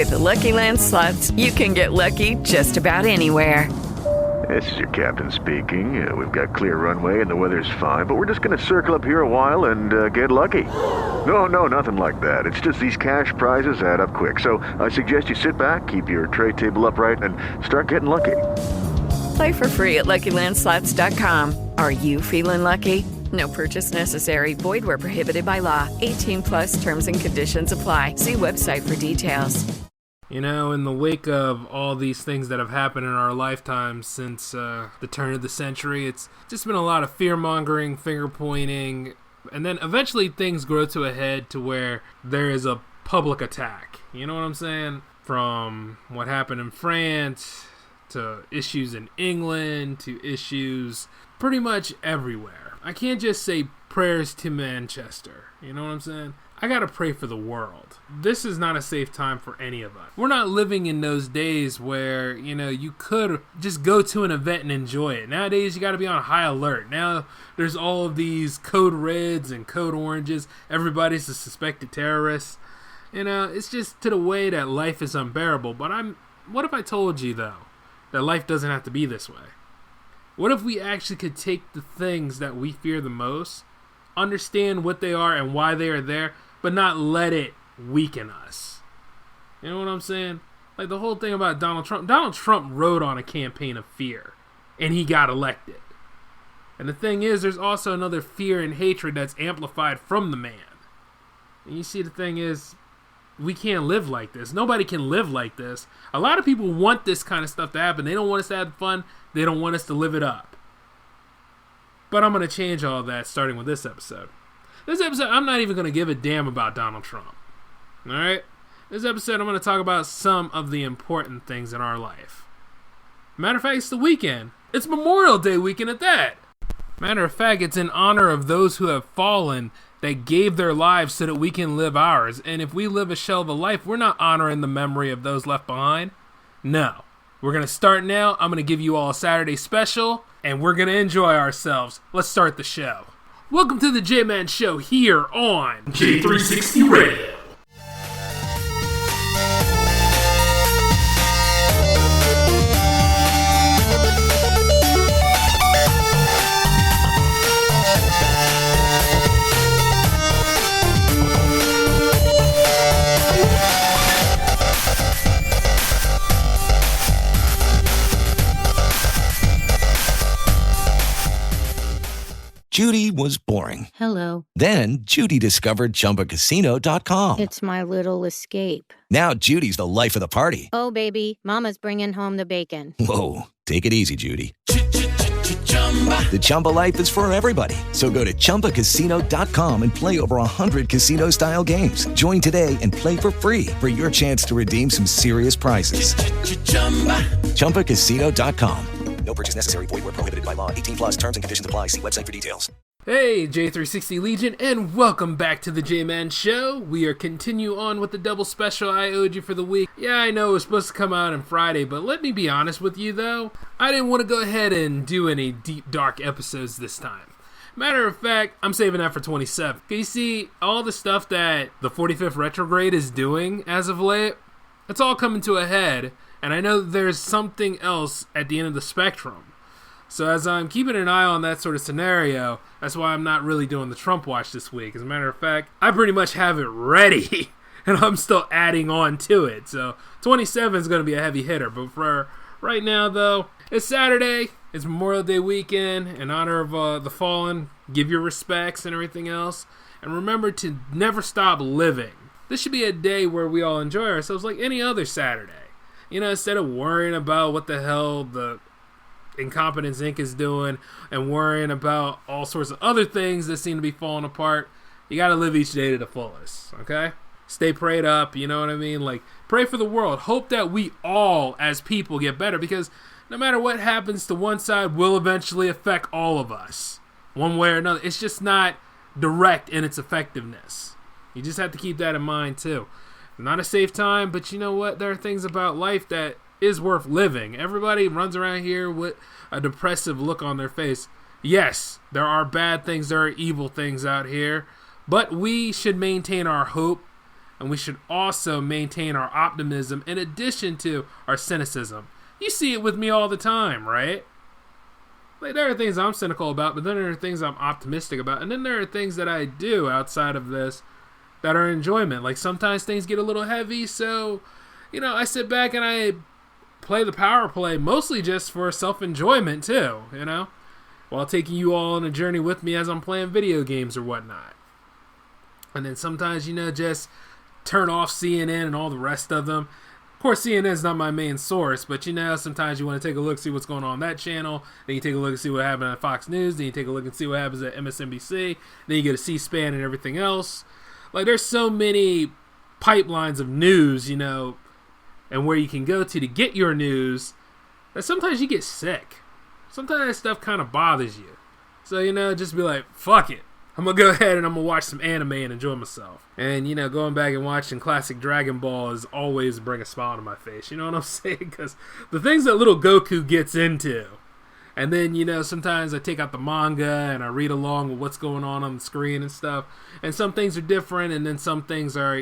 With the Lucky Land Slots, you can get lucky just about anywhere. This is your captain speaking. We've got clear runway and the weather's fine, but we're just going to circle up here a while and get lucky. No, nothing like that. It's just these cash prizes add up quick. So I suggest you sit back, keep your tray table upright, and start getting lucky. Play for free at LuckyLandSlots.com. Are you feeling lucky? No purchase necessary. Void where prohibited by law. 18 plus terms and conditions apply. See website for details. You know, in the wake of all these things that have happened in our lifetimes since the turn of the century, it's just been a lot of fear-mongering, finger-pointing, and then eventually things grow to a head to where there is a public attack. You know what I'm saying? From what happened in France, to issues in England, to issues pretty much everywhere. I can't just say prayers to Manchester. You know what I'm saying? I gotta pray for the world. This is not a safe time for any of us. We're not living in those days where, you know, you could just go to an event and enjoy it. Nowadays, you gotta be on high alert. Now, there's all of these code reds and code oranges. Everybody's a suspected terrorist. You know, it's just to the way that life is unbearable. But what if I told you, though, that life doesn't have to be this way? What if we actually could take the things that we fear the most, understand what they are and why they are there, but not let it weaken us? You know what I'm saying? Like the whole thing about Donald Trump. Donald Trump rode on a campaign of fear, and he got elected. And the thing is, there's also another fear and hatred that's amplified from the man. And you see, the thing is, we can't live like this. Nobody can live like this. A lot of people want this kind of stuff to happen. They don't want us to have fun. They don't want us to live it up. But I'm going to change all that starting with this episode. This episode, I'm not even going to give a damn about Donald Trump. Alright? This episode, I'm going to talk about some of the important things in our life. Matter of fact, it's the weekend. It's Memorial Day weekend at that. Matter of fact, it's in honor of those who have fallen that gave their lives so that we can live ours. And if we live a shell of a life, we're not honoring the memory of those left behind. No. We're going to start now. I'm going to give you all a Saturday special, and we're going to enjoy ourselves. Let's start the show. Welcome to the J-Man Show here on J360 Radio. Judy was boring. Hello. Then Judy discovered ChumbaCasino.com. It's my little escape. Now Judy's the life of the party. Oh, baby, mama's bringing home the bacon. Whoa, take it easy, Judy. The Chumba life is for everybody. So go to ChumbaCasino.com and play over 100 casino-style games. Join today and play for free for your chance to redeem some serious prizes. ChumbaCasino.com. No purchase necessary. Void where prohibited by law. 18 plus terms and conditions apply. See website for details. Hey, J360 Legion, and welcome back to the J-Man Show. We are continue on with the double special I owed you for the week. Yeah, I know it was supposed to come out on Friday, but let me be honest with you, though. I didn't want to go ahead and do any deep, dark episodes this time. Matter of fact, I'm saving that for 27. You see, all the stuff that the 45th retrograde is doing as of late, it's all coming to a head. And I know there's something else at the end of the spectrum. So as I'm keeping an eye on that sort of scenario, that's why I'm not really doing the Trump watch this week. As a matter of fact, I pretty much have it ready, and I'm still adding on to it. So 27 is going to be a heavy hitter. But for right now, though, it's Saturday. It's Memorial Day weekend. In honor of the fallen, give your respects and everything else. And remember to never stop living. This should be a day where we all enjoy ourselves like any other Saturday. You know, instead of worrying about what the hell the Incompetence Inc. is doing and worrying about all sorts of other things that seem to be falling apart, you got to live each day to the fullest, okay? Stay prayed up, you know what I mean? Like, pray for the world. Hope that we all, as people, get better, because no matter what happens to one side will eventually affect all of us, one way or another. It's just not direct in its effectiveness. You just have to keep that in mind, too. Not a safe time, but you know what? There are things about life that is worth living. Everybody runs around here with a depressive look on their face. Yes, there are bad things, there are evil things out here, but we should maintain our hope and we should also maintain our optimism in addition to our cynicism. You see it with me all the time, right? Like, there are things I'm cynical about, but then there are things I'm optimistic about, and then there are things that I do outside of this that are enjoyment. Like, sometimes things get a little heavy, so, I sit back and I play the PowerPlay mostly just for self-enjoyment too, while taking you all on a journey with me as I'm playing video games or whatnot. And then sometimes, just turn off CNN and all the rest of them. Of course, CNN's not my main source, but sometimes you want to take a look, see what's going on that channel. Then you take a look and see what happened at Fox News. Then you take a look and see what happens at MSNBC. Then you get a C-SPAN and everything else. Like, there's so many pipelines of news, and where you can go to get your news, that sometimes you get sick. Sometimes that stuff kind of bothers you. So, just be like, fuck it. I'm going to go ahead and I'm going to watch some anime and enjoy myself. And, going back and watching classic Dragon Ball is always bring a smile to my face. You know what I'm saying? Because the things that little Goku gets into. And then, sometimes I take out the manga and I read along with what's going on the screen and stuff. And some things are different and then some things are,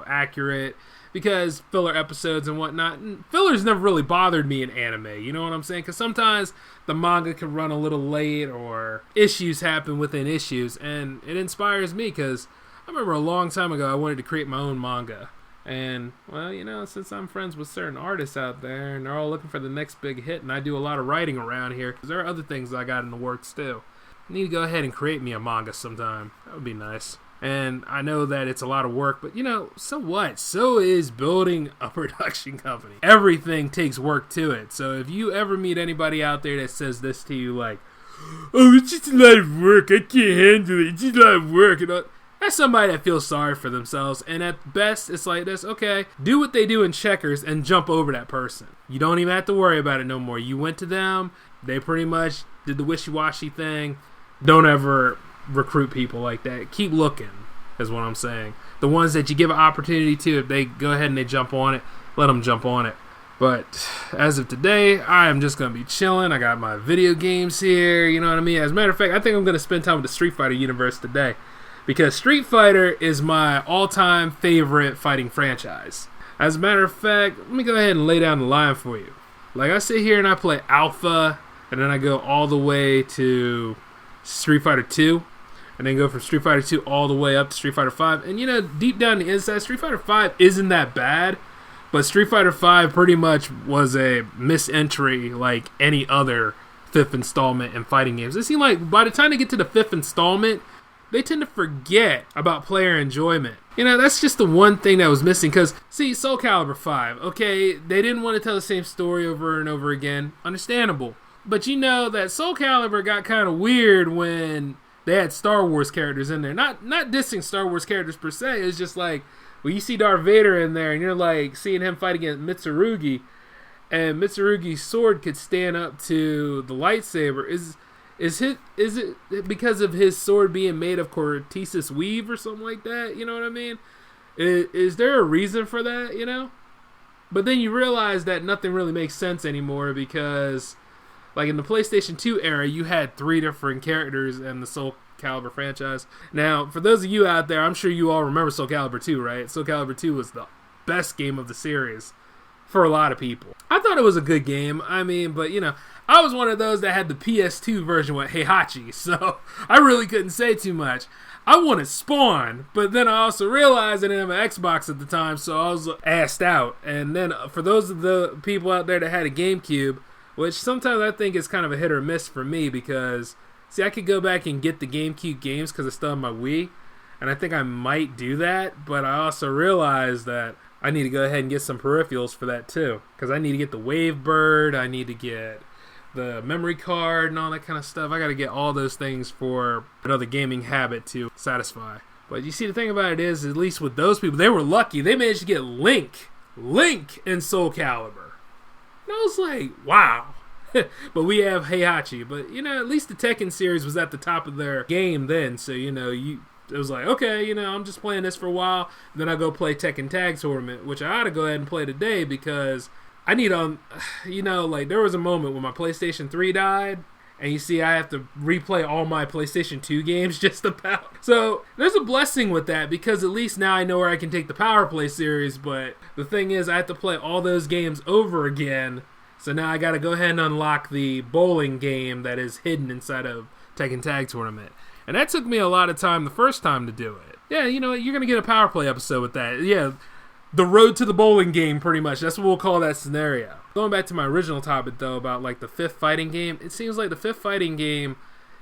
accurate. Because filler episodes and whatnot. And fillers never really bothered me in anime, you know what I'm saying? Because sometimes the manga can run a little late or issues happen within issues. And it inspires me because I remember a long time ago I wanted to create my own manga. And, well, since I'm friends with certain artists out there and they're all looking for the next big hit and I do a lot of writing around here, because there are other things I got in the works too. I need to go ahead and create me a manga sometime. That would be nice. And I know that it's a lot of work, but, so what? So is building a production company. Everything takes work to it. So if you ever meet anybody out there that says this to you, like, oh, it's just a lot of work, I can't handle it, it's just a lot of work, that's somebody that feels sorry for themselves. And at best, it's like this, okay, do what they do in Checkers and jump over that person. You don't even have to worry about it no more. You went to them, they pretty much did the wishy-washy thing. Don't ever recruit people like that. Keep looking, is what I'm saying. The ones that you give an opportunity to, if they go ahead and they jump on it, let them jump on it. But as of today, I am just going to be chilling. I got my video games here, you know what I mean? As a matter of fact, I think I'm going to spend time with the Street Fighter universe today, because Street Fighter is my all-time favorite fighting franchise. As a matter of fact, let me go ahead and lay down the line for you. Like, I sit here and I play Alpha, and then I go all the way to Street Fighter 2, and then go from Street Fighter 2 all the way up to Street Fighter 5. And, deep down the inside, Street Fighter 5 isn't that bad, but Street Fighter 5 pretty much was a misentry like any other fifth installment in fighting games. It seemed like by the time they get to the fifth installment, they tend to forget about player enjoyment. That's just the one thing that was missing. Because, see, Soul Calibur 5, okay, they didn't want to tell the same story over and over again. Understandable. But that Soul Calibur got kind of weird when they had Star Wars characters in there. Not dissing Star Wars characters per se. It's just like, when you see Darth Vader in there and you're like seeing him fight against Mitsurugi, and Mitsurugi's sword could stand up to the lightsaber. Is it because of his sword being made of Cortesis weave or something like that? You know what I mean? Is there a reason for that, But then you realize that nothing really makes sense anymore because, like, in the PlayStation 2 era, you had 3 different characters in the Soul Calibur franchise. Now, for those of you out there, I'm sure you all remember Soul Calibur 2, right? Soul Calibur 2 was the best game of the series for a lot of people. I thought it was a good game. I mean, but, I was one of those that had the PS2 version with Heihachi, so I really couldn't say too much. I wanted Spawn, but then I also realized I didn't have an Xbox at the time, so I was assed out. And then for those of the people out there that had a GameCube, which sometimes I think is kind of a hit or miss for me because, see, I could go back and get the GameCube games because I still have my Wii, and I think I might do that, but I also realized that I need to go ahead and get some peripherals for that too, because I need to get the Wavebird, I need to get the memory card and all that kind of stuff. I got to get all those things for another gaming habit to satisfy. But you see, the thing about it is, at least with those people, they were lucky. They managed to get Link in Soul Calibur. And I was like, wow. But we have Heihachi. But, at least the Tekken series was at the top of their game then. So, it was like, okay, I'm just playing this for a while. Then I go play Tekken Tag Tournament, which I ought to go ahead and play today because I need like, there was a moment when my PlayStation 3 died, And you see, I have to replay all my PlayStation 2 games just about. So there's a blessing with that, because at least now I know where I can take the PowerPlay series. But the thing is, I have to play all those games over again. So now I got to go ahead and unlock the bowling game that is hidden inside of Tekken Tag Tournament. And that took me a lot of time the first time to do it. Yeah, you know what? You're going to get a PowerPlay episode with that. Yeah, the road to the bowling game, pretty much. That's what we'll call that scenario. Going back to my original topic, though, about like the fifth fighting game, it seems like the fifth fighting game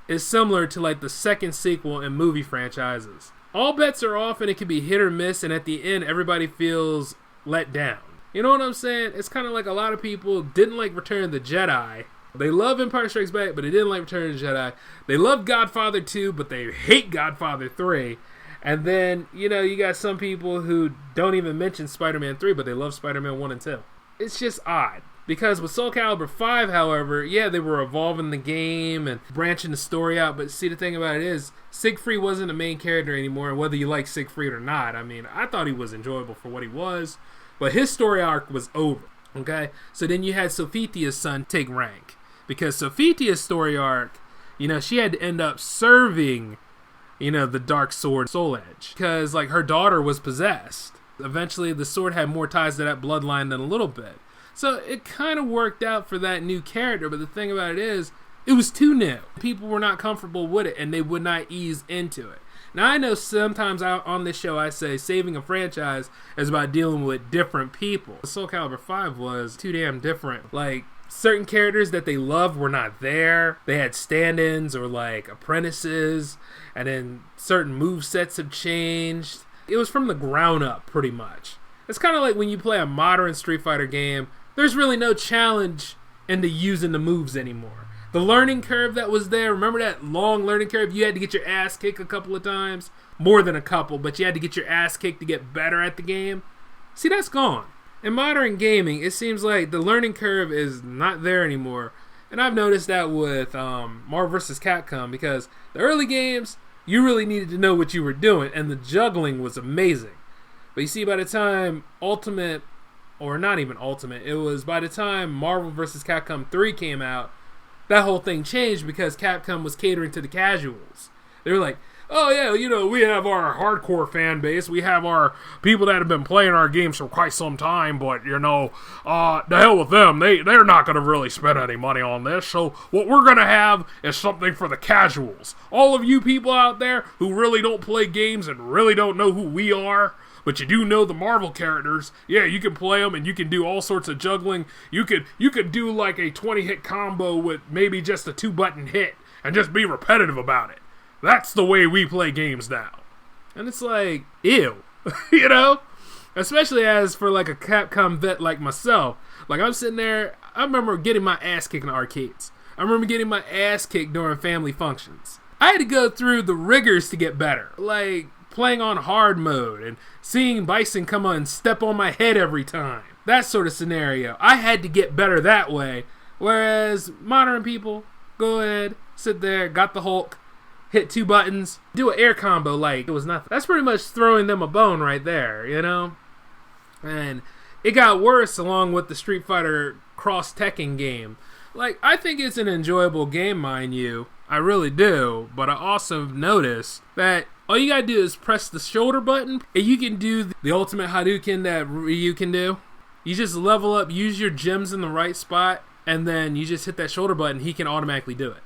is similar to like the second sequel in movie franchises. All bets are off and it can be hit or miss, and at the end, everybody feels let down. You know what I'm saying? It's kind of like a lot of people didn't like Return of the Jedi. They love Empire Strikes Back, but they didn't like Return of the Jedi. They love Godfather 2, but they hate Godfather 3. And then, you know, you got some people who don't even mention Spider-Man 3, but they love Spider-Man 1 and 2. It's just odd. Because with Soul Calibur 5, however, yeah, they were evolving the game and branching the story out. But see, the thing about it is, Siegfried wasn't the main character anymore. And whether you like Siegfried or not, I mean, I thought he was enjoyable for what he was. But his story arc was over. Okay? So then you had Sophitia's son take rank. Because Sophitia's story arc, you know, she had to end up serving, you know, the Dark Sword Soul Edge. Because, like, her daughter was possessed. Eventually, the sword had more ties to that bloodline than a little bit. So it kind of worked out for that new character. But the thing about it is, it was too new. People were not comfortable with it, and they would not ease into it. Now, I know sometimes on this show I say saving a franchise is about dealing with different people. Soul Calibur 5 was too damn different. Like, certain characters that they loved were not there. They had stand-ins or like apprentices, and then certain movesets have changed. It was from the ground up, pretty much. It's kind of like when you play a modern Street Fighter game, there's really no challenge into using the moves anymore. The learning curve that was there, remember that long learning curve? You had to get your ass kicked a couple of times. More than a couple, but you had to get your ass kicked to get better at the game. See, that's gone. In modern gaming, it seems like the learning curve is not there anymore. And I've noticed that with Marvel vs. Capcom, because the early games, you really needed to know what you were doing, and the juggling was amazing. But you see, by the time Ultimate, or not even Ultimate, it was by the time Marvel vs. Capcom 3 came out, that whole thing changed because Capcom was catering to the casuals. They were like, oh yeah, you know, we have our hardcore fan base, we have our people that have been playing our games for quite some time, but you know, the hell with them, they're not going to really spend any money on this, so what we're going to have is something for the casuals. All of you people out there who really don't play games and really don't know who we are, but you do know the Marvel characters, yeah, you can play them and you can do all sorts of juggling. You could do like a 20-hit combo with maybe just a 2-button hit and just be repetitive about it. That's the way we play games now. And it's like, ew, you know? Especially as for like a Capcom vet like myself. Like, I'm sitting there, I remember getting my ass kicked in the arcades. I remember getting my ass kicked during family functions. I had to go through the rigors to get better. Like, playing on hard mode and seeing Bison come on and step on my head every time. That sort of scenario. I had to get better that way. Whereas modern people, go ahead, sit there, got the Hulk, hit 2 buttons, do an air combo like it was nothing. That's pretty much throwing them a bone right there, you know? And it got worse along with the Street Fighter Cross Tekken game. Like, I think it's an enjoyable game, mind you. I really do. But I also noticed that all you gotta do is press the shoulder button, and you can do the ultimate Hadouken that Ryu can do. You just level up, use your gems in the right spot, and then you just hit that shoulder button, he can automatically do it.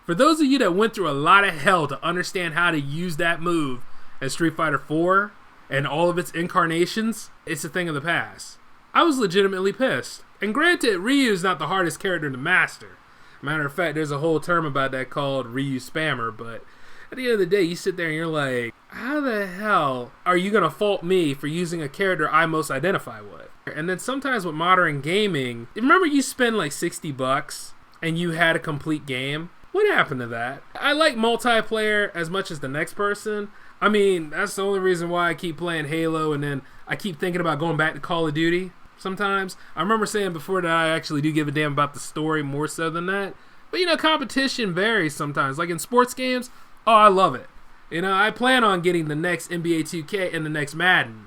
For those of you that went through a lot of hell to understand how to use that move in Street Fighter 4 and all of its incarnations, it's a thing of the past. I was legitimately pissed. And granted, Ryu is not the hardest character to master. Matter of fact, there's a whole term about that called Ryu Spammer, but at the end of the day, you sit there and you're like, how the hell are you going to fault me for using a character I most identify with? And then sometimes with modern gaming, remember you spend like $60 and you had a complete game? What happened to that? I like multiplayer as much as the next person. I mean, that's the only reason why I keep playing Halo, and then I keep thinking about going back to Call of Duty sometimes. I remember saying before that I actually do give a damn about the story more so than that. But, you know, competition varies sometimes. Like in sports games, oh, I love it. You know, I plan on getting the next NBA 2K and the next Madden.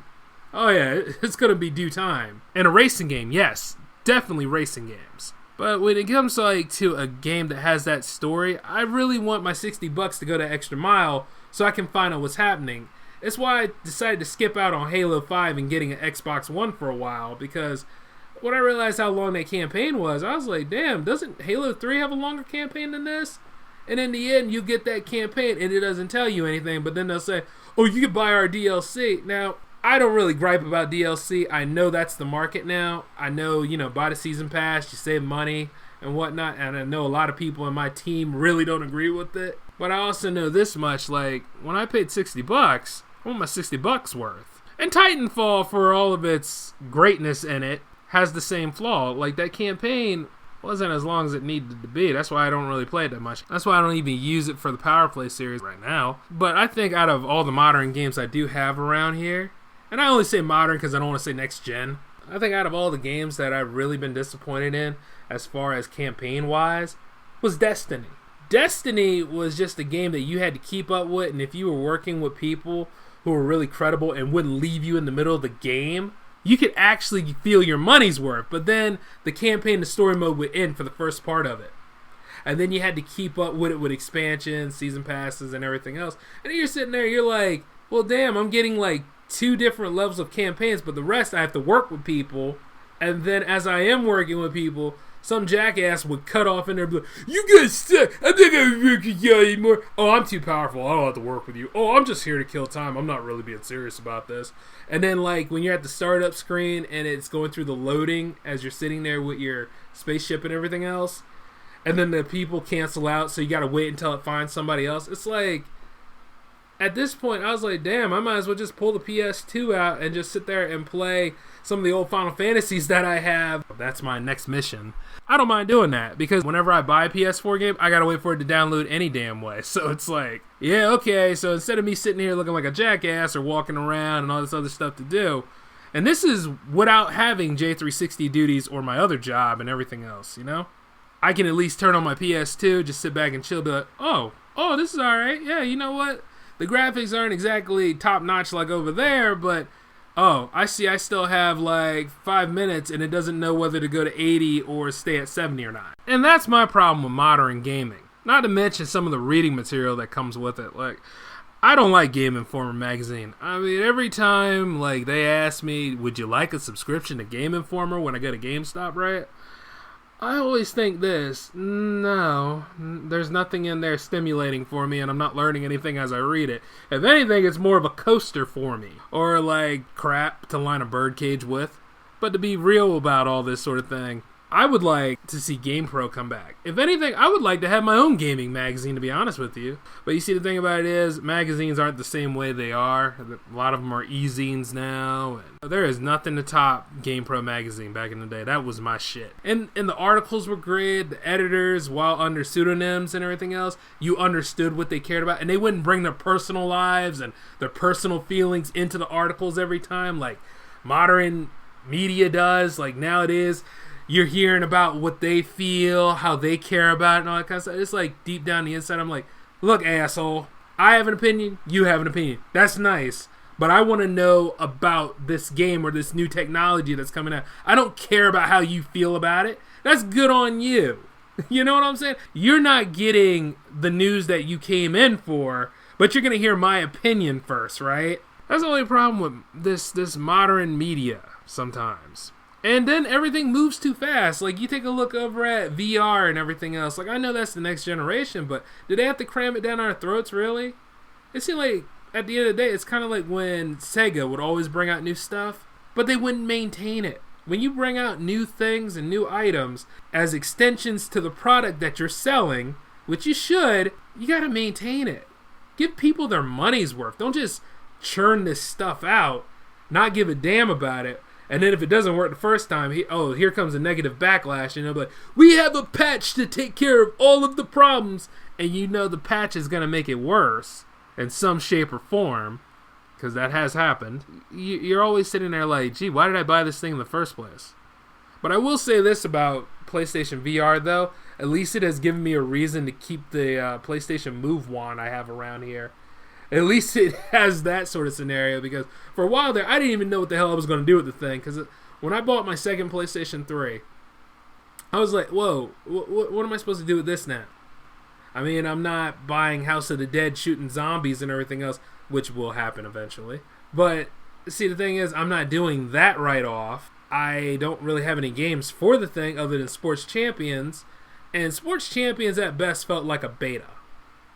Oh, yeah, it's going to be due time. And a racing game, yes, definitely racing games. But when it comes to a game that has that story, I really want my $60 to go the extra mile so I can find out what's happening. It's why I decided to skip out on Halo 5 and getting an Xbox One for a while, because when I realized how long that campaign was, I was like, damn, doesn't Halo 3 have a longer campaign than this? And in the end, you get that campaign and it doesn't tell you anything, but then they'll say, oh, you can buy our DLC. Now, I don't really gripe about DLC. I know that's the market now. I know, buy the season pass, you save money and whatnot. And I know a lot of people in my team really don't agree with it. But I also know this much, when I paid $60, I want my $60 worth. And Titanfall, for all of its greatness in it, has the same flaw. That campaign wasn't as long as it needed to be. That's why I don't really play it that much. That's why I don't even use it for the PowerPlay series right now. But I think out of all the modern games I do have around here, and I only say modern because I don't want to say next gen. I think out of all the games that I've really been disappointed in, as far as campaign-wise, was Destiny. Destiny was just a game that you had to keep up with, and if you were working with people who were really credible and wouldn't leave you in the middle of the game, you could actually feel your money's worth. But then the campaign, the story mode would end for the first part of it. And then you had to keep up with it with expansions, season passes, and everything else. And you're sitting there, you're like, well, damn, I'm getting 2 different levels of campaigns, but the rest I have to work with people. And then as I am working with people, some jackass would cut off in there and be like, you guys suck, I'm not going to work with you anymore. Oh, I'm too powerful, I don't have to work with you. Oh, I'm just here to kill time, I'm not really being serious about this. And then when you're at the startup screen and it's going through the loading as you're sitting there with your spaceship and everything else, and then the people cancel out, so you got to wait until it finds somebody else. It's at this point, I was like, damn, I might as well just pull the PS2 out and just sit there and play some of the old Final Fantasies that I have. That's my next mission. I don't mind doing that, because whenever I buy a PS4 game, I gotta wait for it to download any damn way. So it's yeah, okay, so instead of me sitting here looking like a jackass or walking around and all this other stuff to do, and this is without having J360 duties or my other job and everything else, I can at least turn on my PS2, just sit back and chill, be like, oh, this is alright, yeah, you know what? The graphics aren't exactly top-notch like over there, but, I see I still have 5 minutes and it doesn't know whether to go to 80 or stay at 70 or not. And that's my problem with modern gaming. Not to mention some of the reading material that comes with it. I don't like Game Informer magazine. I mean, every time, they ask me, would you like a subscription to Game Informer when I go to GameStop, right? I always think this, no, there's nothing in there stimulating for me, and I'm not learning anything as I read it. If anything, it's more of a coaster for me, or crap to line a birdcage with. But to be real about all this sort of thing, I would like to see GamePro come back. If anything, I would like to have my own gaming magazine, to be honest with you. But you see, the thing about it is, magazines aren't the same way they are. A lot of them are e-zines now. And there is nothing to top GamePro magazine back in the day. That was my shit. And the articles were great. The editors, while under pseudonyms and everything else, you understood what they cared about. And they wouldn't bring their personal lives and their personal feelings into the articles every time, like modern media does. Now it is. You're hearing about what they feel, how they care about it, and all that kind of stuff. It's deep down the inside, I'm like, look, asshole, I have an opinion, you have an opinion. That's nice, but I want to know about this game or this new technology that's coming out. I don't care about how you feel about it. That's good on you. You know what I'm saying? You're not getting the news that you came in for, but you're going to hear my opinion first, right? That's the only problem with this modern media sometimes. And then everything moves too fast. You take a look over at VR and everything else. I know that's the next generation, but do they have to cram it down our throats, really? It seems like, at the end of the day, it's kind of like when Sega would always bring out new stuff, but they wouldn't maintain it. When you bring out new things and new items as extensions to the product that you're selling, which you should, you gotta maintain it. Give people their money's worth. Don't just churn this stuff out, not give a damn about it. And then if it doesn't work the first time, here comes a negative backlash. And they'll be like, we have a patch to take care of all of the problems. And the patch is going to make it worse in some shape or form. Because that has happened. You're always sitting there like, gee, why did I buy this thing in the first place? But I will say this about PlayStation VR, though. At least it has given me a reason to keep the PlayStation Move wand I have around here. At least it has that sort of scenario, because for a while there, I didn't even know what the hell I was going to do with the thing, because when I bought my second PlayStation 3, I was like, whoa, what am I supposed to do with this now? I mean, I'm not buying House of the Dead shooting zombies and everything else, which will happen eventually. But, see, the thing is, I'm not doing that right off. I don't really have any games for the thing other than Sports Champions. And Sports Champions at best felt like a beta.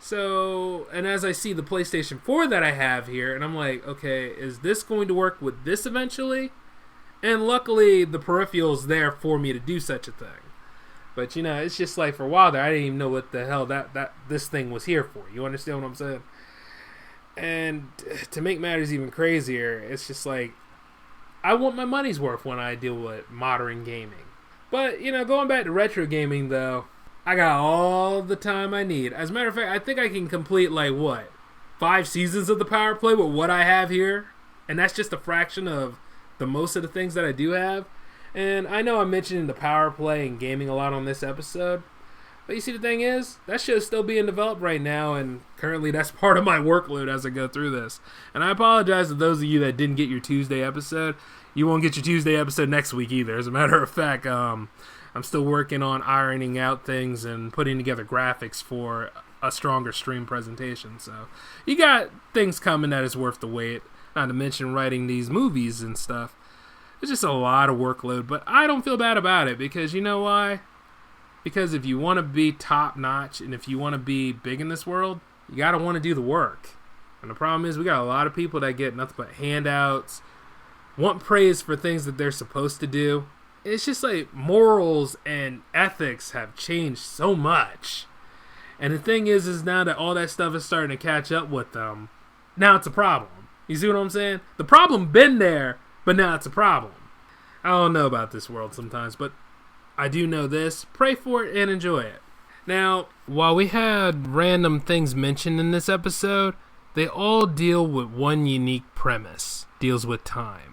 So, and as I see the PlayStation 4 that I have here, and I'm like, okay, is this going to work with this eventually? And luckily, the peripheral's there for me to do such a thing. But, it's just like for a while there, I didn't even know what the hell this thing was here for. You understand what I'm saying? And to make matters even crazier, it's just like, I want my money's worth when I deal with modern gaming. But, going back to retro gaming, though, I got all the time I need. As a matter of fact, I think I can complete, 5 seasons of the PowerPlay with what I have here. And that's just a fraction of the most of the things that I do have. And I know I'm mentioning the PowerPlay and gaming a lot on this episode. But you see, the thing is, that show's still being developed right now, and currently that's part of my workload as I go through this. And I apologize to those of you that didn't get your Tuesday episode. You won't get your Tuesday episode next week either. As a matter of fact, I'm still working on ironing out things and putting together graphics for a stronger stream presentation. So you got things coming that is worth the wait. Not to mention writing these movies and stuff. It's just a lot of workload, but I don't feel bad about it because you know why? Because if you want to be top notch and if you want to be big in this world, you got to want to do the work. And the problem is we got a lot of people that get nothing but handouts, want praise for things that they're supposed to do. It's just like morals and ethics have changed so much. And the thing is now that all that stuff is starting to catch up with them, now it's a problem. You see what I'm saying? The problem been there, but now it's a problem. I don't know about this world sometimes, but I do know this. Pray for it and enjoy it. Now, while we had random things mentioned in this episode, they all deal with one unique premise. Deals with time.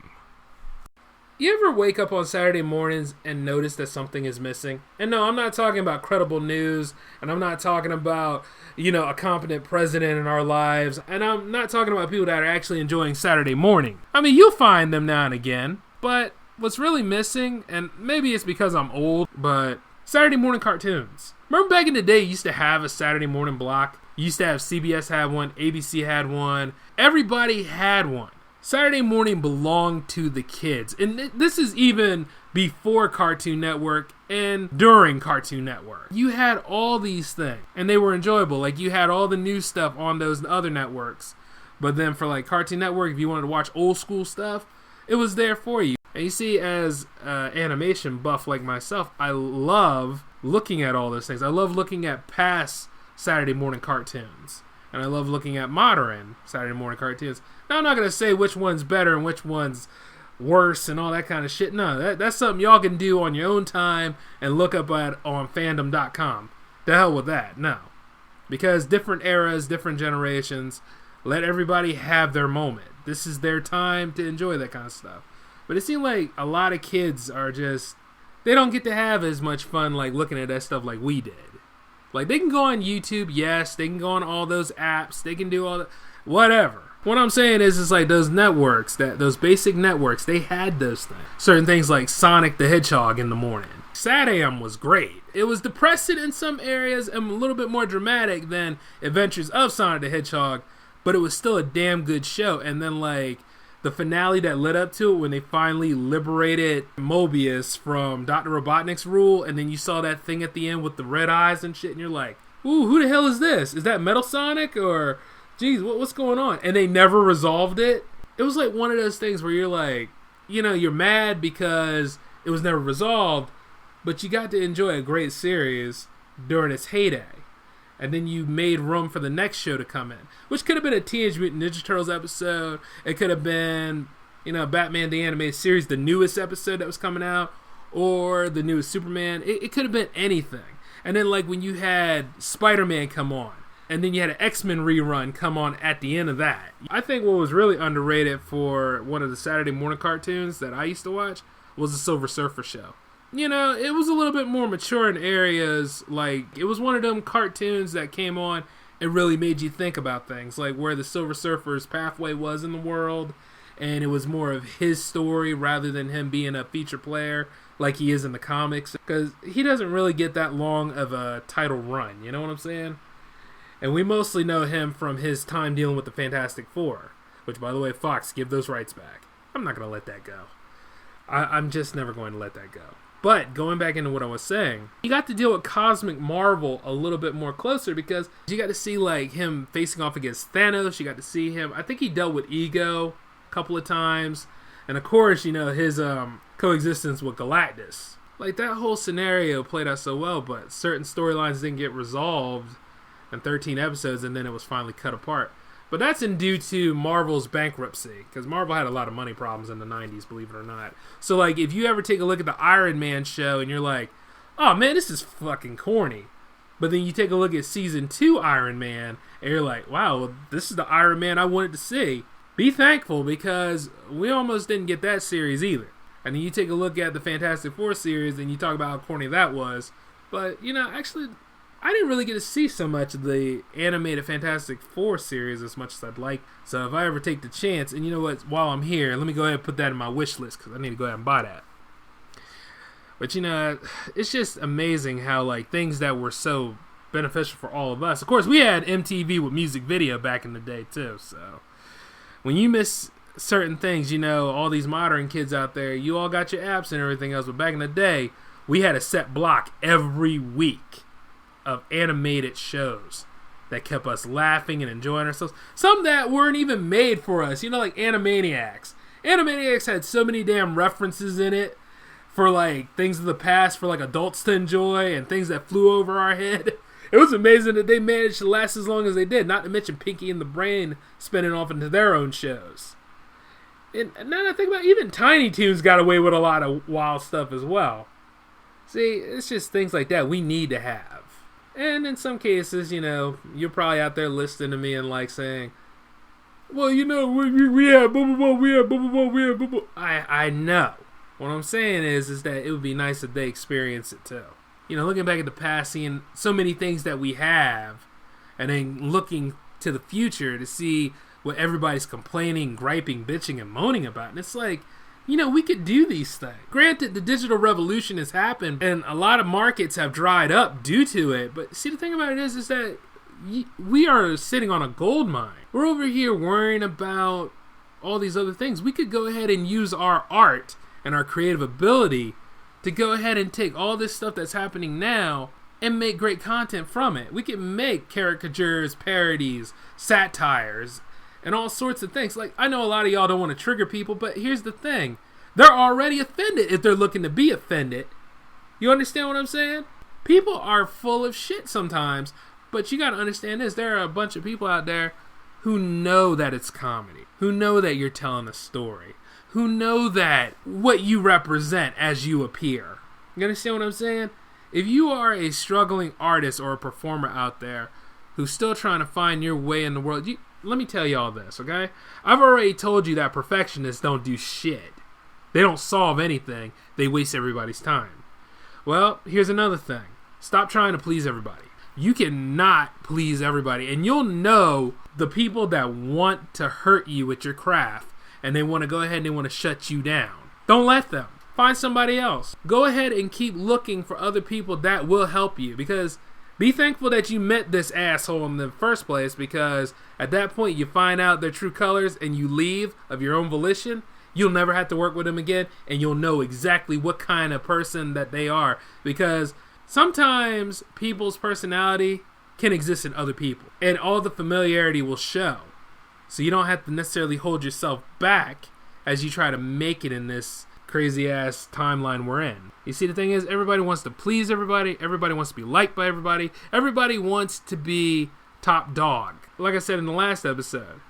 You ever wake up on Saturday mornings and notice that something is missing? And no, I'm not talking about credible news, and I'm not talking about, a competent president in our lives, and I'm not talking about people that are actually enjoying Saturday morning. I mean, you'll find them now and again, but what's really missing, and maybe it's because I'm old, but Saturday morning cartoons. Remember back in the day, you used to have a Saturday morning block? You used to have CBS had one, ABC had one, everybody had one. Saturday morning belonged to the kids. And this is even before Cartoon Network and during Cartoon Network. You had all these things, and they were enjoyable. Like, you had all the new stuff on those other networks. But then for, Cartoon Network, if you wanted to watch old school stuff, it was there for you. And you see, as animation buff like myself, I love looking at all those things. I love looking at past Saturday morning cartoons. And I love looking at modern Saturday morning cartoons. Now, I'm not going to say which one's better and which one's worse and all that kind of shit. No, that's something y'all can do on your own time and look up on fandom.com. The hell with that. No. Because different eras, different generations, let everybody have their moment. This is their time to enjoy that kind of stuff. But it seems like a lot of kids are just, they don't get to have as much fun looking at that stuff like we did. They can go on YouTube, yes. They can go on all those apps. They can do all that. Whatever. What I'm saying is those networks, those basic networks, they had those things. Certain things like Sonic the Hedgehog in the morning. SatAM was great. It was depressing in some areas and a little bit more dramatic than Adventures of Sonic the Hedgehog, but it was still a damn good show. And then the finale that led up to it when they finally liberated Mobius from Dr. Robotnik's rule, and then you saw that thing at the end with the red eyes and shit, and you're like, ooh, who the hell is this? Is that Metal Sonic? Or, geez, what's going on? And they never resolved it. It was like one of those things where you're like, you're mad because it was never resolved, but you got to enjoy a great series during its heyday. And then you made room for the next show to come in, which could have been a Teenage Mutant Ninja Turtles episode. It could have been, Batman the Animated Series, the newest episode that was coming out, or the newest Superman. It could have been anything. And then when you had Spider-Man come on, and then you had an X-Men rerun come on at the end of that. I think what was really underrated for one of the Saturday morning cartoons that I used to watch was the Silver Surfer show. It was a little bit more mature in areas. It was one of them cartoons that came on and really made you think about things, like where the Silver Surfer's pathway was in the world, and it was more of his story rather than him being a feature player like he is in the comics, because he doesn't really get that long of a title run, you know what I'm saying? And we mostly know him from his time dealing with the Fantastic Four, which, by the way, Fox, give those rights back. I'm not going to let that go. I'm just never going to let that go. But going back into what I was saying, you got to deal with Cosmic Marvel a little bit more closer, because you got to see like him facing off against Thanos. You got to see him. I think he dealt with Ego a couple of times, and of course, you know, his coexistence with Galactus. Like, that whole scenario played out so well, but certain storylines didn't get resolved in 13 episodes, and then it was finally cut apart. But that's due to Marvel's bankruptcy, because Marvel had a lot of money problems in the 90s, believe it or not. So, like, if you ever take a look at the Iron Man show and you're like, oh, man, this is fucking corny. But then you take a look at Season 2 Iron Man, and you're like, wow, well, this is the Iron Man I wanted to see. Be thankful, because we almost didn't get that series either. And then you take a look at the Fantastic Four series, and you talk about how corny that was. But, you know, actually, I didn't really get to see so much of the animated Fantastic Four series as much as I'd like. So if I ever take the chance, and you know what, while I'm here, let me go ahead and put that in my wish list, because I need to go ahead and buy that. But, you know, it's just amazing how, like, things that were so beneficial for all of us. Of course, we had MTV with music video back in the day, too. So when you miss certain things, you know, all these modern kids out there, you all got your apps and everything else. But back in the day, we had a set block every week of animated shows that kept us laughing and enjoying ourselves. Some that weren't even made for us, you know, like Animaniacs. Animaniacs had so many damn references in it for like things of the past for like adults to enjoy and things that flew over our head. It was amazing that they managed to last as long as they did, not to mention Pinky and the Brain spinning off into their own shows. And now that I think about it, even Tiny Toons got away with a lot of wild stuff as well. See, it's just things like that we need to have. And in some cases, you know, you're probably out there listening to me and like saying, well, you know, we have blah, blah, blah, we have blah, blah, blah, we have blah, blah. I know. What I'm saying is that it would be nice if they experience it too. You know, looking back at the past, seeing so many things that we have, and then looking to the future to see what everybody's complaining, griping, bitching, and moaning about. And it's like, you know, we could do these things. Granted, the digital revolution has happened, and a lot of markets have dried up due to it. But see, the thing about it is that we are sitting on a gold mine. We're over here worrying about all these other things. We could go ahead and use our art and our creative ability to go ahead and take all this stuff that's happening now and make great content from it. We can make caricatures, parodies, satires, and all sorts of things. Like, I know a lot of y'all don't want to trigger people, but here's the thing. They're already offended if they're looking to be offended. You understand what I'm saying? People are full of shit sometimes, but you got to understand this. There are a bunch of people out there who know that it's comedy, who know that you're telling a story, who know that what you represent as you appear. You understand what I'm saying? If you are a struggling artist or a performer out there who's still trying to find your way in the world, let me tell you all this, okay? I've already told you that perfectionists don't do shit. They don't solve anything. They waste everybody's time. Well, here's another thing. Stop trying to please everybody. You cannot please everybody. And you'll know the people that want to hurt you with your craft and they want to go ahead and they want to shut you down. Don't let them. Find somebody else. Go ahead and keep looking for other people that will help you, because be thankful that you met this asshole in the first place, because at that point you find out their true colors and you leave of your own volition. You'll never have to work with them again, and you'll know exactly what kind of person that they are, because sometimes people's personality can exist in other people and all the familiarity will show. So you don't have to necessarily hold yourself back as you try to make it in this crazy ass timeline we're in. You see, the thing is, everybody wants to please everybody. Everybody wants to be liked by everybody. Everybody wants to be top dog. Like I said in the last episode,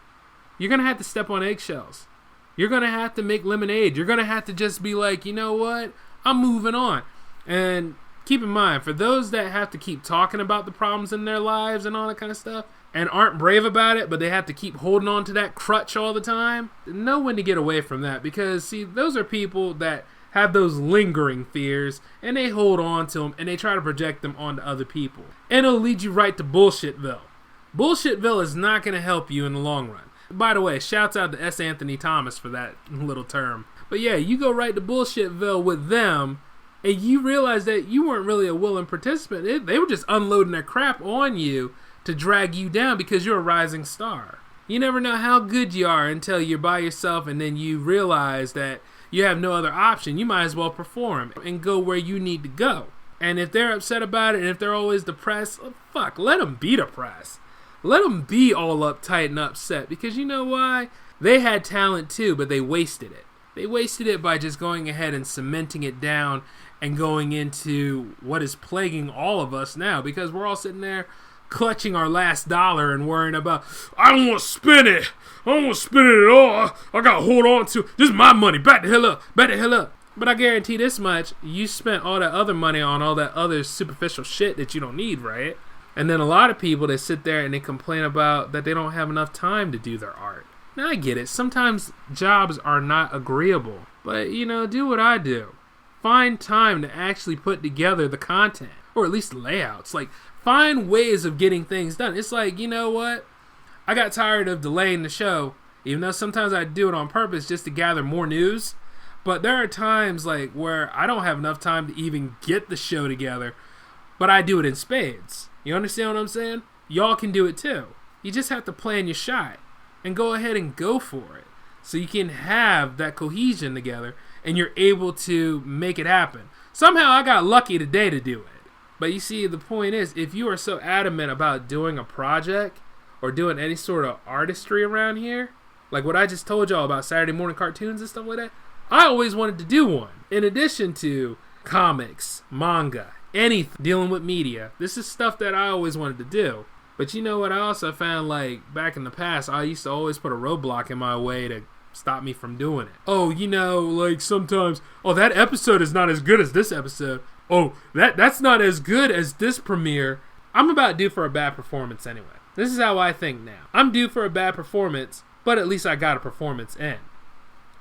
you're going to have to step on eggshells. You're going to have to make lemonade. You're going to have to just be like, you know what? I'm moving on. And keep in mind, for those that have to keep talking about the problems in their lives and all that kind of stuff, and aren't brave about it, but they have to keep holding on to that crutch all the time, know when to get away from that. Because, see, those are people that have those lingering fears, and they hold on to them, and they try to project them onto other people. And it'll lead you right to Bullshitville. Bullshitville is not going to help you in the long run. By the way, shouts out to S. Anthony Thomas for that little term. But yeah, you go right to Bullshitville with them, and you realize that you weren't really a willing participant. They were just unloading their crap on you to drag you down because you're a rising star. You never know how good you are until you're by yourself, and then you realize that you have no other option. You might as well perform and go where you need to go. And if they're upset about it, and if they're always depressed, fuck, let them be depressed. Let them be all uptight and upset, because you know why? They had talent too, but they wasted it. They wasted it by just going ahead and cementing it down and going into what is plaguing all of us now, because we're all sitting there clutching our last dollar and worrying about, I don't want to spend it. I don't want to spend it at all. I got to hold on to it. This is my money. Back the hell up. Back the hell up. But I guarantee this much, you spent all that other money on all that other superficial shit that you don't need, right? And then a lot of people, they sit there and they complain about that they don't have enough time to do their art. Now, I get it. Sometimes jobs are not agreeable. But, do what I do. Find time to actually put together the content. Or at least layouts. Like, find ways of getting things done. It's like, you know what? I got tired of delaying the show. Even though sometimes I do it on purpose just to gather more news. But there are times like where I don't have enough time to even get the show together. But I do it in spades. You understand what I'm saying? Y'all can do it too. You just have to plan your shot. And go ahead and go for it. So you can have that cohesion together. And you're able to make it happen. Somehow I got lucky today to do it. But you see, the point is, if you are so adamant about doing a project or doing any sort of artistry around here, like what I just told y'all about Saturday morning cartoons and stuff like that, I always wanted to do one. In addition to comics, manga, anything dealing with media, this is stuff that I always wanted to do. But you know what I also found, like, back in the past, I used to always put a roadblock in my way to stop me from doing it. Oh, like sometimes, that episode is not as good as this episode. Oh, that's not as good as this premiere. I'm about due for a bad performance anyway. This is how I think now. I'm due for a bad performance, but at least I got a performance in.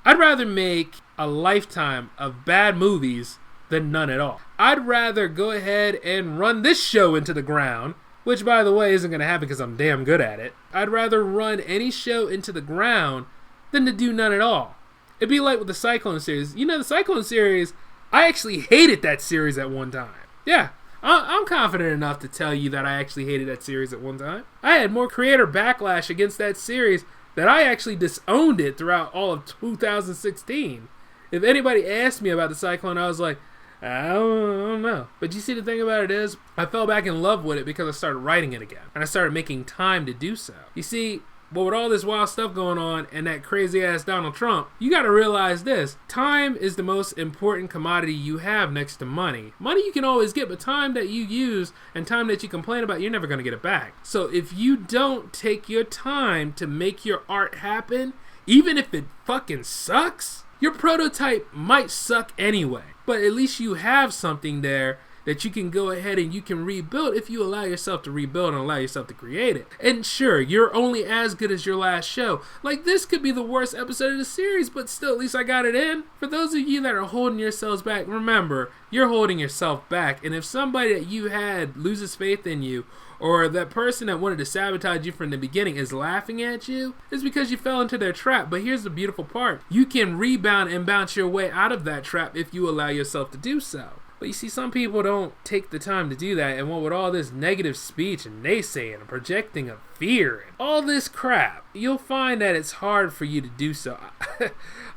I'd rather make a lifetime of bad movies than none at all. I'd rather go ahead and run this show into the ground, which, by the way, isn't going to happen because I'm damn good at it. I'd rather run any show into the ground than to do none at all. It'd be like with the Cyclone series. The Cyclone series, I actually hated that series at one time. Yeah, I'm confident enough to tell you that I actually hated that series at one time. I had more creator backlash against that series that I actually disowned it throughout all of 2016. If anybody asked me about the Cyclone, I was like, I don't know. But you see, the thing about it is, I fell back in love with it because I started writing it again. And I started making time to do so. You see, but with all this wild stuff going on and that crazy ass Donald Trump, you gotta realize this. Time is the most important commodity you have next to money. Money you can always get, but time that you use and time that you complain about, you're never gonna get it back. So if you don't take your time to make your art happen, even if it fucking sucks, your prototype might suck anyway. But at least you have something there that you can go ahead and you can rebuild if you allow yourself to rebuild and allow yourself to create it. And sure, you're only as good as your last show. Like, this could be the worst episode of the series, but still, at least I got it in. For those of you that are holding yourselves back, remember, you're holding yourself back. And if somebody that you had loses faith in you, or that person that wanted to sabotage you from the beginning is laughing at you, it's because you fell into their trap. But here's the beautiful part. You can rebound and bounce your way out of that trap if you allow yourself to do so. But you see, some people don't take the time to do that, and what with all this negative speech and naysaying and projecting of fear and all this crap, you'll find that it's hard for you to do so.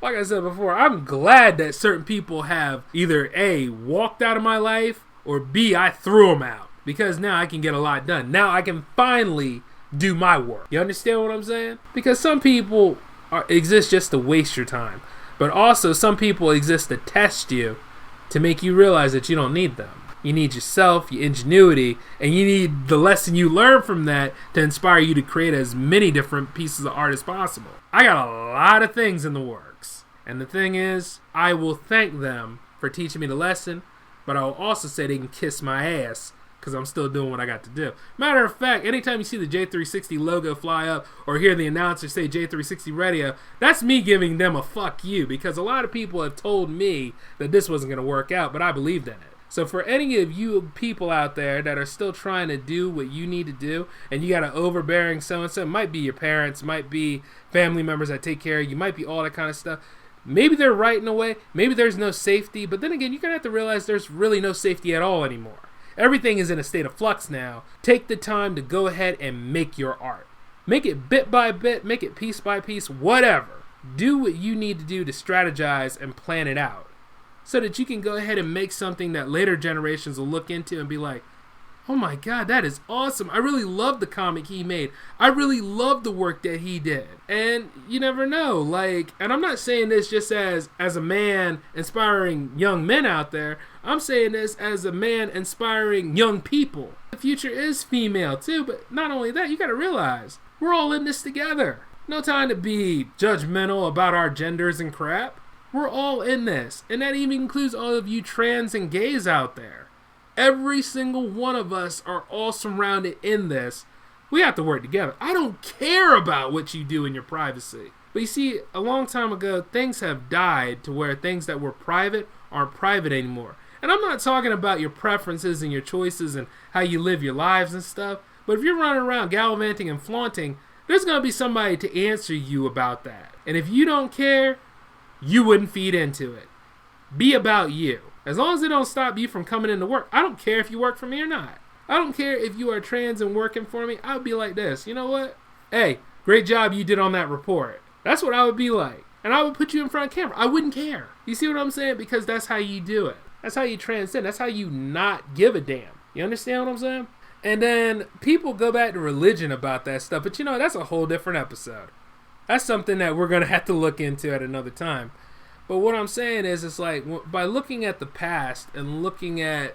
Like I said before, I'm glad that certain people have either A, walked out of my life, or B, I threw them out, because now I can get a lot done. Now I can finally do my work. You understand what I'm saying? Because some people exist just to waste your time, but also some people exist to test you, to make you realize that you don't need them. You need yourself, your ingenuity, and you need the lesson you learn from that to inspire you to create as many different pieces of art as possible. I got a lot of things in the works. And the thing is, I will thank them for teaching me the lesson, but I will also say they can kiss my ass because I'm still doing what I got to do. Matter of fact, anytime you see the J360 logo fly up or hear the announcer say J360 Radio, that's me giving them a fuck you, because a lot of people have told me that this wasn't going to work out, but I believed in it. So for any of you people out there that are still trying to do what you need to do, and you got an overbearing so-and-so, might be your parents, might be family members that take care of you, might be all that kind of stuff. Maybe they're right in a way, maybe there's no safety, but then again, you're going to have to realize there's really no safety at all anymore. Everything is in a state of flux now. Take the time to go ahead and make your art. Make it bit by bit, make it piece by piece, whatever. Do what you need to do to strategize and plan it out, so that you can go ahead and make something that later generations will look into and be like, oh my God, that is awesome. I really love the comic he made. I really love the work that he did. And you never know, and I'm not saying this just as a man inspiring young men out there. I'm saying this as a man inspiring young people. The future is female too, but not only that, you gotta realize, we're all in this together. No time to be judgmental about our genders and crap. We're all in this, and that even includes all of you trans and gays out there. Every single one of us are all surrounded in this. We have to work together. I don't care about what you do in your privacy. But you see, a long time ago, things have died to where things that were private aren't private anymore. And I'm not talking about your preferences and your choices and how you live your lives and stuff. But if you're running around gallivanting and flaunting, there's going to be somebody to answer you about that. And if you don't care, you wouldn't feed into it. Be about you. As long as it don't stop you from coming into work. I don't care if you work for me or not. I don't care if you are trans and working for me. I would be like this. You know what? Hey, great job you did on that report. That's what I would be like. And I would put you in front of camera. I wouldn't care. You see what I'm saying? Because that's how you do it. That's how you transcend. That's how you not give a damn. You understand what I'm saying? And then people go back to religion about that stuff. But that's a whole different episode. That's something that we're going to have to look into at another time. But what I'm saying is, it's like, by looking at the past and looking at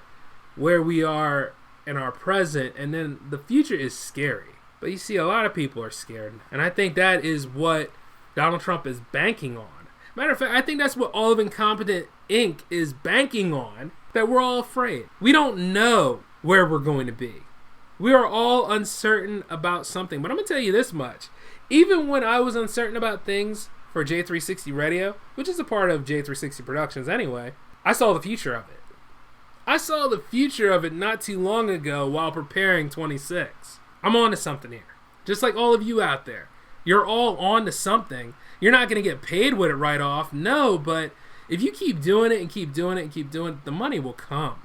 where we are in our present, and then the future is scary. But you see, a lot of people are scared. And I think that is what Donald Trump is banking on. Matter of fact, I think that's what all of Incompetent Inc. is banking on, that we're all afraid. We don't know where we're going to be. We are all uncertain about something. But I'm going to tell you this much. Even when I was uncertain about things for J360 Radio, which is a part of J360 Productions anyway, I saw the future of it. I saw the future of it not too long ago while preparing 26. I'm on to something here. Just like all of you out there. You're all on to something. You're not going to get paid with it right off. No, but if you keep doing it and keep doing it and keep doing it, the money will come.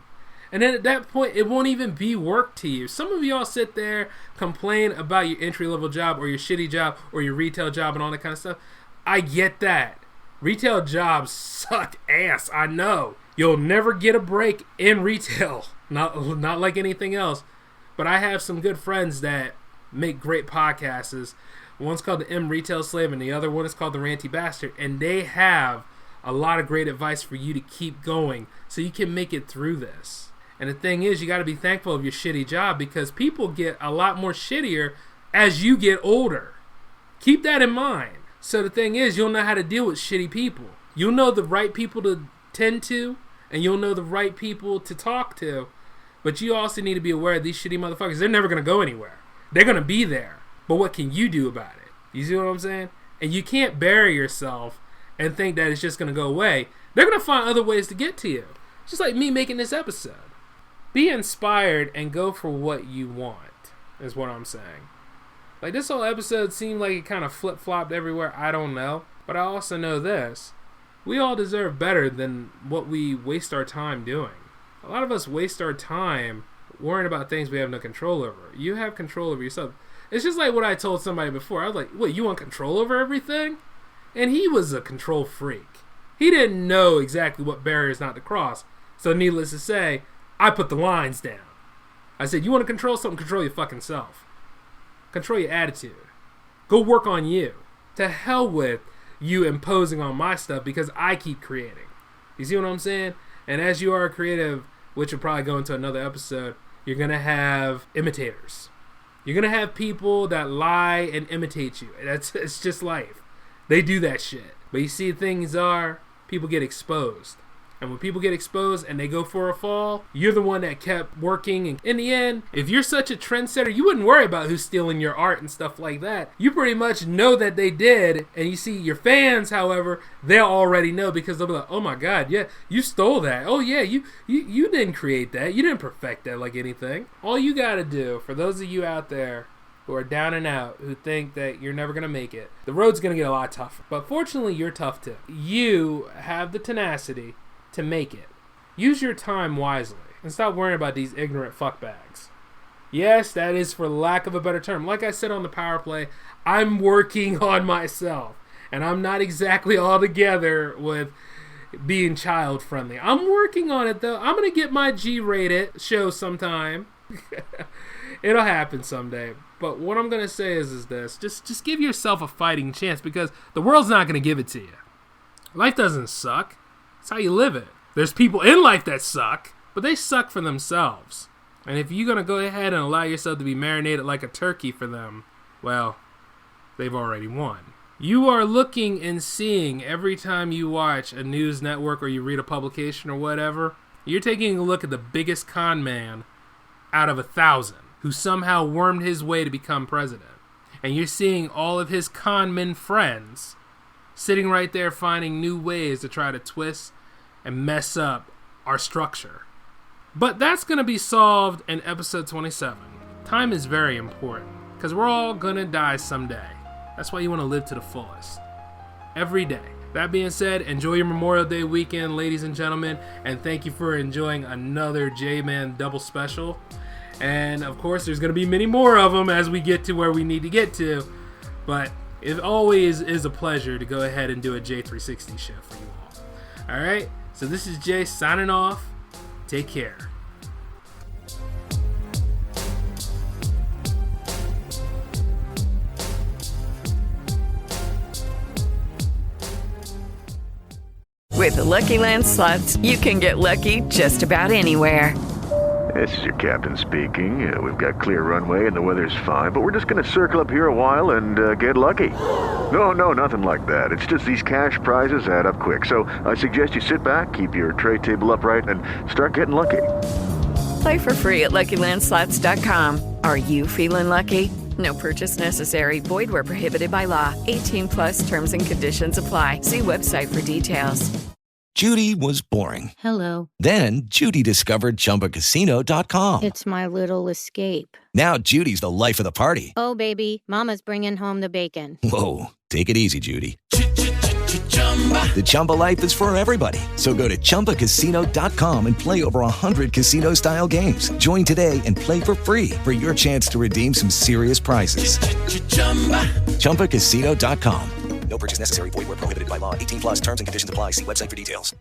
And then at that point, it won't even be work to you. Some of y'all sit there, complain about your entry-level job or your shitty job or your retail job and all that kind of stuff. I get that. Retail jobs suck ass, I know. You'll never get a break in retail. Not like anything else. But I have some good friends that make great podcasts. One's called the M Retail Slave and the other one is called the Ranty Bastard. And they have a lot of great advice for you to keep going so you can make it through this. And the thing is, you got to be thankful of your shitty job because people get a lot more shittier as you get older. Keep that in mind. So the thing is, you'll know how to deal with shitty people. You'll know the right people to tend to, and you'll know the right people to talk to. But you also need to be aware of these shitty motherfuckers. They're never going to go anywhere. They're going to be there. But what can you do about it? You see what I'm saying? And you can't bury yourself and think that it's just going to go away. They're going to find other ways to get to you. Just like me making this episode. Be inspired and go for what you want, is what I'm saying. Like, this whole episode seemed like it kind of flip-flopped everywhere. I don't know. But I also know this. We all deserve better than what we waste our time doing. A lot of us waste our time worrying about things we have no control over. You have control over yourself. It's just like what I told somebody before. I was like, what, you want control over everything? And he was a control freak. He didn't know exactly what barriers not to cross. So needless to say, I put the lines down. I said, you want to control something? Control your fucking self. Control your attitude. Go work on you. To hell with you imposing on my stuff because I keep creating. You see what I'm saying? And as you are a creative, which will probably go into another episode, you're going to have imitators. You're going to have people that lie and imitate you. It's just life. They do that shit. But you see, things are, people get exposed. And when people get exposed and they go for a fall, you're the one that kept working. And in the end, if you're such a trendsetter, you wouldn't worry about who's stealing your art and stuff like that. You pretty much know that they did. And you see your fans, however, they'll already know because they'll be like, oh my God, yeah, you stole that. Oh yeah, you didn't create that. You didn't perfect that like anything. All you got to do, for those of you out there who are down and out, who think that you're never going to make it, the road's going to get a lot tougher. But fortunately, you're tough too. You have the tenacity to make it. Use your time wisely and stop worrying about these ignorant fuckbags. Yes, that is for lack of a better term. Like I said on the PowerPlay, I'm working on myself. And I'm not exactly all together with being child friendly. I'm working on it though. I'm going to get my G-rated show sometime. It'll happen someday. But what I'm going to say is this. Just give yourself a fighting chance because the world's not going to give it to you. Life doesn't suck. It's how you live it. There's people in life that suck, but they suck for themselves. And if you're going to go ahead and allow yourself to be marinated like a turkey for them, well, they've already won. You are looking and seeing every time you watch a news network or you read a publication or whatever, you're taking a look at the biggest con man out of 1,000 who somehow wormed his way to become president. And you're seeing all of his con men friends sitting right there finding new ways to try to twist and mess up our structure. But that's going to be solved in episode 27. Time is very important because we're all going to die someday. That's why you want to live to the fullest. Every day. That being said, enjoy your Memorial Day weekend, ladies and gentlemen, and thank you for enjoying another J-Man double special. And of course, there's going to be many more of them as we get to where we need to get to. But it always is a pleasure to go ahead and do a J360 show for you all. Alright, so this is Jay signing off. Take care. With the Lucky Land Slots, you can get lucky just about anywhere. This is your captain speaking. We've got clear runway and the weather's fine, but we're just going to circle up here a while and get lucky. No, nothing like that. It's just these cash prizes add up quick. So I suggest you sit back, keep your tray table upright, and start getting lucky. Play for free at LuckyLandSlots.com. Are you feeling lucky? No purchase necessary. Void where prohibited by law. 18+ terms and conditions apply. See website for details. Judy was boring. Hello. Then Judy discovered ChumbaCasino.com. It's my little escape. Now Judy's the life of the party. Oh, baby, mama's bringing home the bacon. Whoa, take it easy, Judy. The Chumba life is for everybody. So go to ChumbaCasino.com and play over 100 casino-style games. Join today and play for free for your chance to redeem some serious prizes. ChumbaCasino.com. No purchase necessary. Void where prohibited by law. 18+ terms and conditions apply. See website for details.